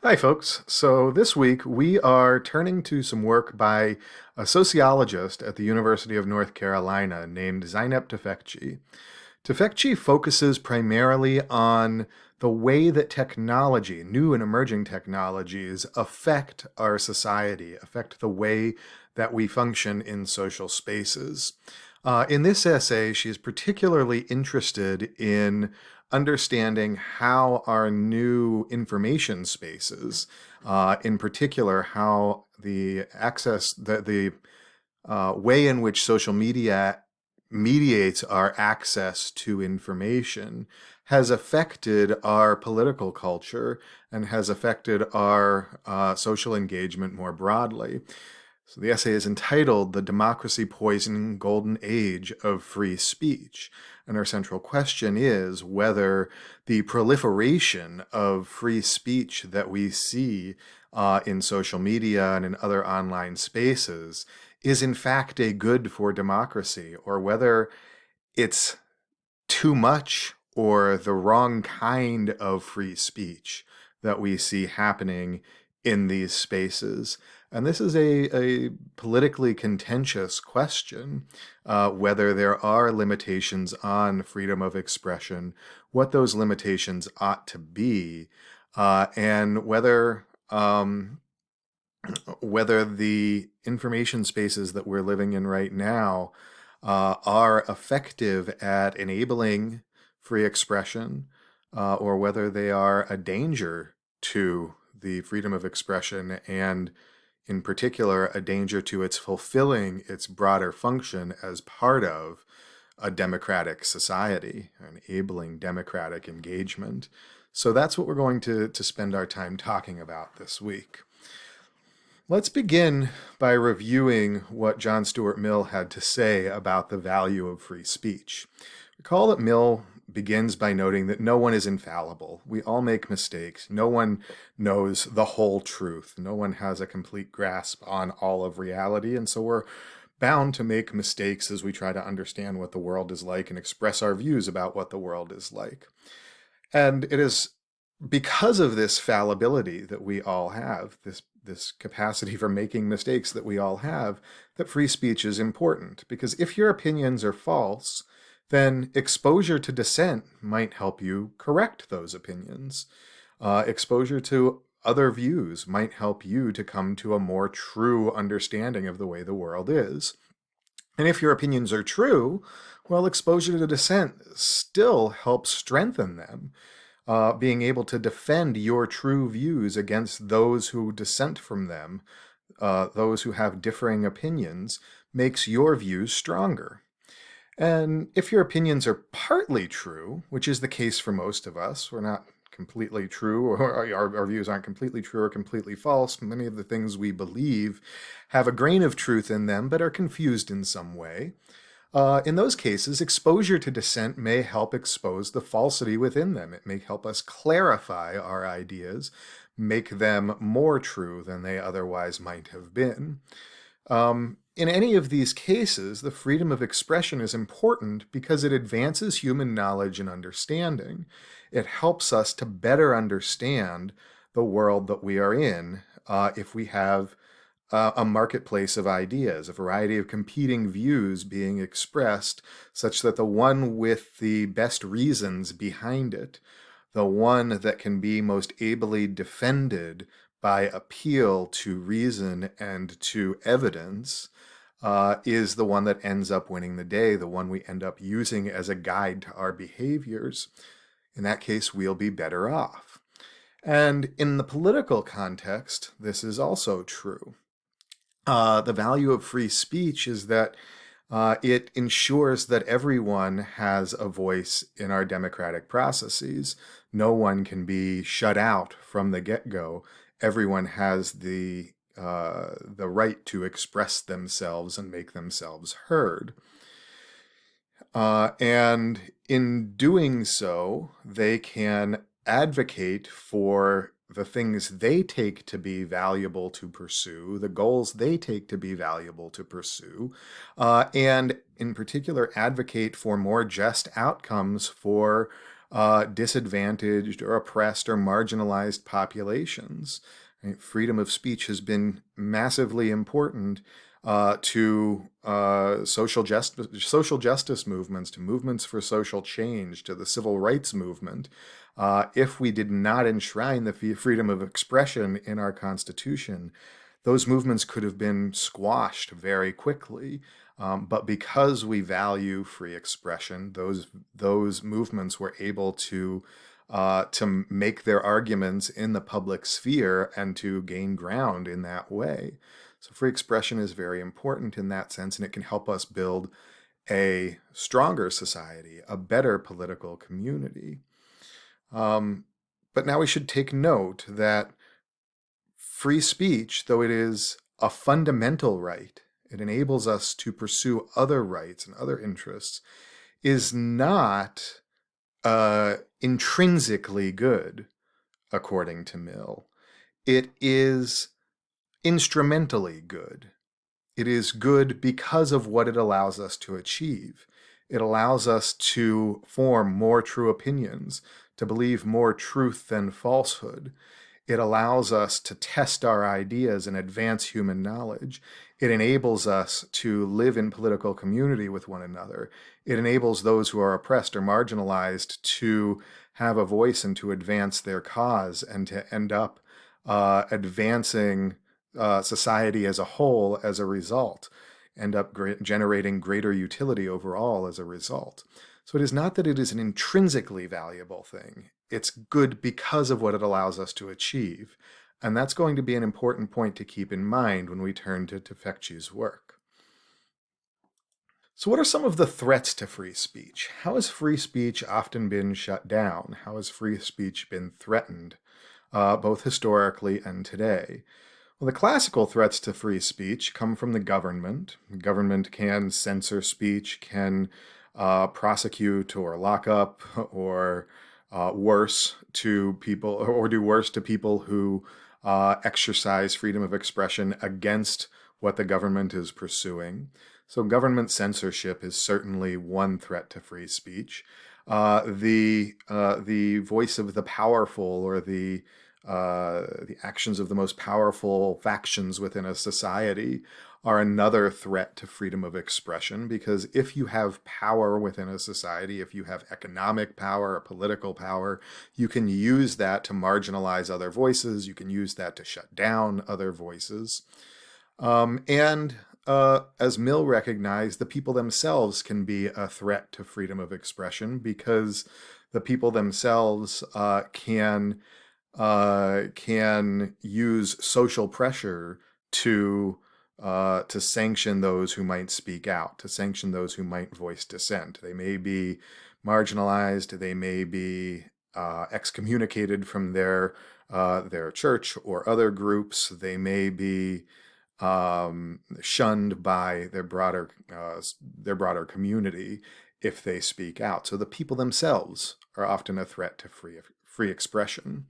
Hi, folks. So this week we are turning to some work by a sociologist at the University of North Carolina named Zeynep Tufekci. Tufekci focuses primarily on the way that technology, new and emerging technologies, affect our society, affect the way that we function in social spaces. In this essay, she is particularly interested in understanding how our new information spaces, in particular, how the way in which social media mediates our access to information has affected our political culture and has affected our social engagement more broadly. So the essay is entitled The Democracy Poisoning Golden Age of Free Speech. And our central question is whether the proliferation of free speech that we see in social media and in other online spaces is in fact a good for democracy, or whether it's too much or the wrong kind of free speech that we see happening in these spaces. And this is a politically contentious question, whether there are limitations on freedom of expression, what those limitations ought to be, and whether the information spaces that we're living in right now are effective at enabling free expression, or whether they are a danger to the freedom of expression and, in particular, a danger to its fulfilling its broader function as part of a democratic society, enabling democratic engagement. So that's what we're going to spend our time talking about this week. Let's begin by reviewing what John Stuart Mill had to say about the value of free speech. Recall that Mill begins by noting that no one is infallible. We all make mistakes. No one knows the whole truth. No one has a complete grasp on all of reality, and so we're bound to make mistakes as we try to understand what the world is like and express our views about what the world is like. And it is because of this fallibility that we all have, this capacity for making mistakes that we all have, that free speech is important. Because if your opinions are false, then exposure to dissent might help you correct those opinions. Exposure to other views might help you to come to a more true understanding of the way the world is. And if your opinions are true, well, exposure to dissent still helps strengthen them. Being able to defend your true views against those who dissent from them, those who have differing opinions, makes your views stronger. And if your opinions are partly true, which is the case for most of us, we're not completely true, or our views aren't completely true or completely false. Many of the things we believe have a grain of truth in them, but are confused in some way. In those cases, exposure to dissent may help expose the falsity within them. It may help us clarify our ideas, make them more true than they otherwise might have been. In any of these cases, the freedom of expression is important because it advances human knowledge and understanding. It helps us to better understand the world that we are in if we have a marketplace of ideas, a variety of competing views being expressed, such that the one with the best reasons behind it, the one that can be most ably defended by appeal to reason and to evidence, is the one that ends up winning the day, the one we end up using as a guide to our behaviors. In that case, we'll be better off. And in the political context, this is also true. The value of free speech is that it ensures that everyone has a voice in our democratic processes. No one can be shut out from the get-go. Everyone has the right to express themselves and make themselves heard. And in doing so, they can advocate for the things they take to be valuable to pursue, the goals they take to be valuable to pursue, and in particular advocate for more just outcomes for disadvantaged or oppressed or marginalized populations. Right? Freedom of speech has been massively important to social justice movements, to movements for social change, to the civil rights movement. If we did not enshrine the freedom of expression in our Constitution, those movements could have been squashed very quickly. But because we value free expression, those movements were able to make their arguments in the public sphere and to gain ground in that way. So free expression is very important in that sense, and it can help us build a stronger society, a better political community. But now we should take note that free speech, though it is a fundamental right, it enables us to pursue other rights and other interests, is not intrinsically good, according to Mill. It is instrumentally good. It is good because of what it allows us to achieve. It allows us to form more true opinions, to believe more truth than falsehood. It allows us to test our ideas and advance human knowledge. It enables us to live in political community with one another. It enables those who are oppressed or marginalized to have a voice and to advance their cause and to end up advancing society as a whole as a result, end up generating greater utility overall as a result. So it is not that it is an intrinsically valuable thing. It's good because of what it allows us to achieve. And that's going to be an important point to keep in mind when we turn to Tufekci's work. So what are some of the threats to free speech? How has free speech often been shut down? How has free speech been threatened, both historically and today? Well, the classical threats to free speech come from the government. The government can censor speech, can prosecute or lock up or worse to people, or do worse to people who exercise freedom of expression against what the government is pursuing. So government censorship is certainly one threat to free speech. The voice of the powerful, or the actions of the most powerful factions within a society, are another threat to freedom of expression, because if you have power within a society, if you have economic power or political power, you can use that to marginalize other voices, you can use that to shut down other voices. And as Mill recognized, the people themselves can be a threat to freedom of expression, because the people themselves can use social pressure to sanction those who might speak out, to sanction those who might voice dissent. They may be marginalized, they may be excommunicated from their church or other groups, they may be shunned by their broader community if they speak out. So the people themselves are often a threat to free expression.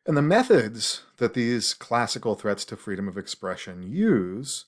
And the methods that these classical threats to freedom of expression use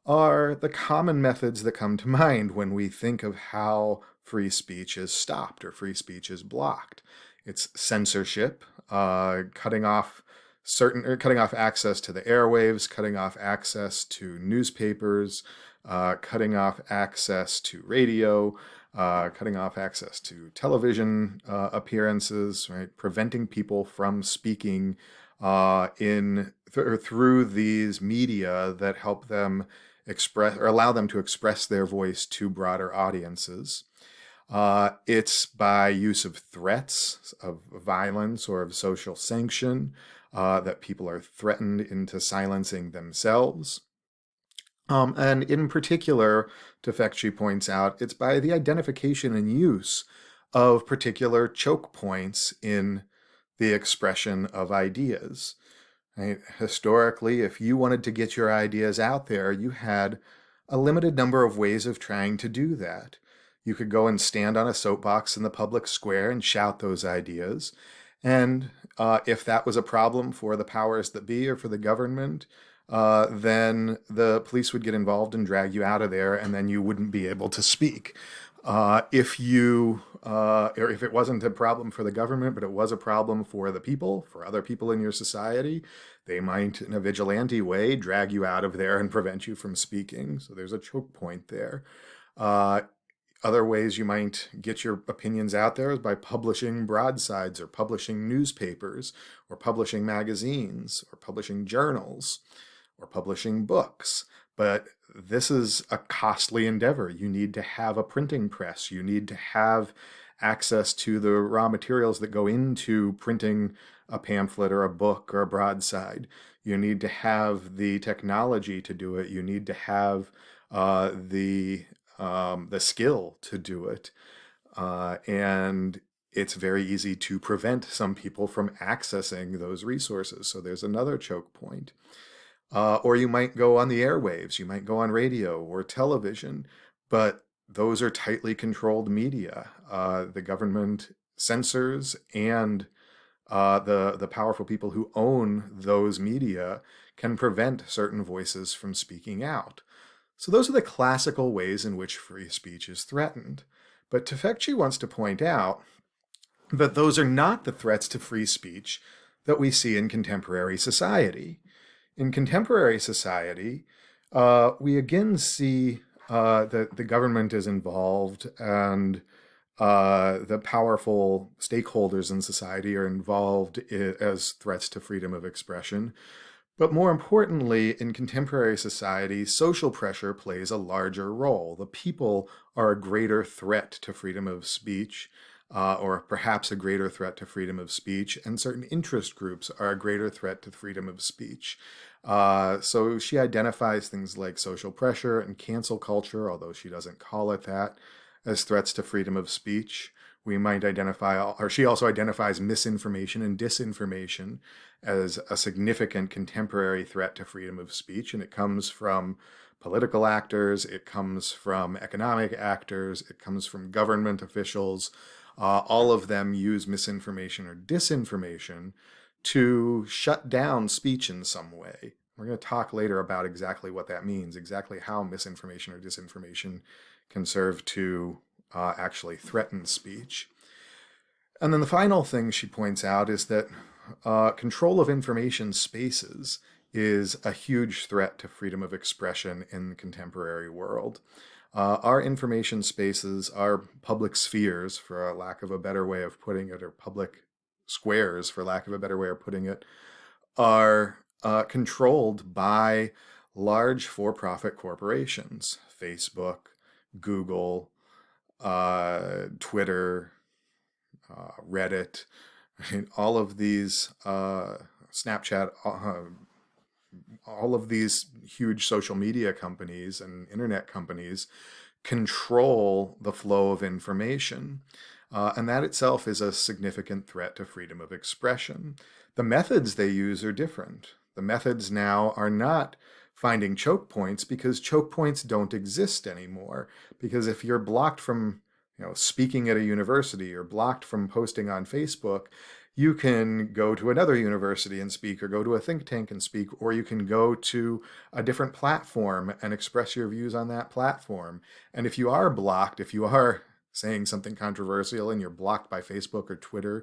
are the common methods that come to mind when we think of how free speech is stopped or free speech is blocked. It's censorship, cutting off access to the airwaves, cutting off access to newspapers, cutting off access to radio, cutting off access to television appearances, right? Preventing people from speaking through these media that help them express or allow them to express their voice to broader audiences. It's by use of threats of violence or of social sanction that people are threatened into silencing themselves. And in particular, Tufekci points out, it's by the identification and use of particular choke points in the expression of ideas. Right? Historically, if you wanted to get your ideas out there, you had a limited number of ways of trying to do that. You could go and stand on a soapbox in the public square and shout those ideas. And if that was a problem for the powers that be or for the government, then the police would get involved and drag you out of there, and then you wouldn't be able to speak. Or if it wasn't a problem for the government, but it was a problem for the people, for other people in your society, they might, in a vigilante way, drag you out of there and prevent you from speaking. So there's a choke point there. Uh, Other ways you might get your opinions out there is by publishing broadsides or publishing newspapers or publishing magazines or publishing journals or publishing books. But this is a costly endeavor. You need to have a printing press. You need to have access to the raw materials that go into printing a pamphlet or a book or a broadside. You need to have the technology to do it. You need to have the skill to do it. And it's very easy to prevent some people from accessing those resources. So there's another choke point. Or you might go on the airwaves, you might go on radio or television, but those are tightly controlled media. The government censors and the powerful people who own those media can prevent certain voices from speaking out. So those are the classical ways in which free speech is threatened. But Tufekci wants to point out that those are not the threats to free speech that we see in contemporary society. In contemporary society, we again see that the government is involved and the powerful stakeholders in society are involved as threats to freedom of expression. But more importantly, in contemporary society, social pressure plays a larger role. The people are a greater threat to freedom of speech, or perhaps a greater threat to freedom of speech, and certain interest groups are a greater threat to freedom of speech. So she identifies things like social pressure and cancel culture, although she doesn't call it that, as threats to freedom of speech. We might identify, or she also identifies misinformation and disinformation as a significant contemporary threat to freedom of speech, and it comes from political actors, it comes from economic actors, it comes from government officials. All of them use misinformation or disinformation to shut down speech in some way. We're going to talk later about exactly what that means, exactly how misinformation or disinformation can serve to actually threaten speech. And then the final thing she points out is that control of information spaces is a huge threat to freedom of expression in the contemporary world. Our information spaces, our public spheres, for a lack of a better way of putting it, or public squares, for lack of a better way of putting it, are controlled by large for-profit corporations. Facebook, Google, Twitter, Reddit, all of these, Snapchat, all of these huge social media companies and internet companies control the flow of information. And that itself is a significant threat to freedom of expression. The methods they use are different. The methods now are not finding choke points, because choke points don't exist anymore. Because if you're blocked from speaking at a university or blocked from posting on Facebook, you can go to another university and speak, or go to a think tank and speak, or you can go to a different platform and express your views on that platform. And if you are blocked, if you are saying something controversial and you're blocked by Facebook or Twitter,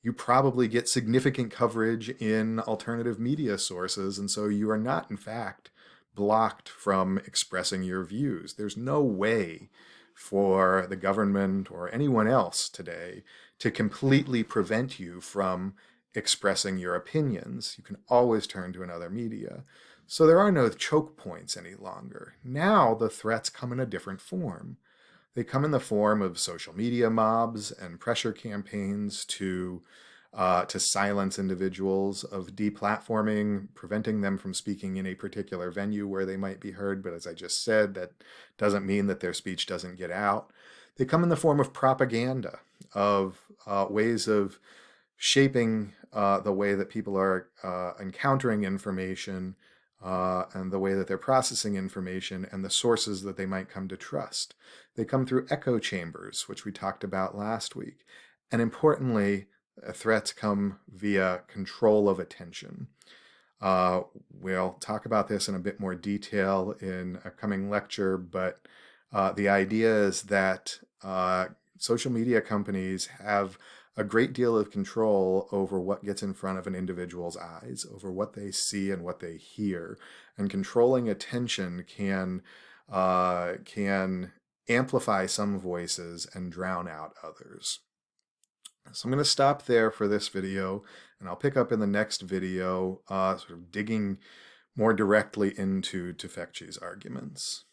you probably get significant coverage in alternative media sources. And so you are not, in fact, blocked from expressing your views. There's no way for the government or anyone else today to completely prevent you from expressing your opinions. You can always turn to another media. So there are no choke points any longer. Now the threats come in a different form. They come in the form of social media mobs and pressure campaigns to silence individuals, of deplatforming, preventing them from speaking in a particular venue where they might be heard. But as I just said, that doesn't mean that their speech doesn't get out. They come in the form of propaganda, of ways of shaping the way that people are encountering information, and the way that they're processing information, and the sources that they might come to trust. They come through echo chambers, which we talked about last week. And importantly, threats come via control of attention. We'll talk about this in a bit more detail in a coming lecture, but the idea is that social media companies have a great deal of control over what gets in front of an individual's eyes, over what they see and what they hear. And controlling attention can amplify some voices and drown out others. So I'm going to stop there for this video, and I'll pick up in the next video, sort of digging more directly into Tufekci's arguments.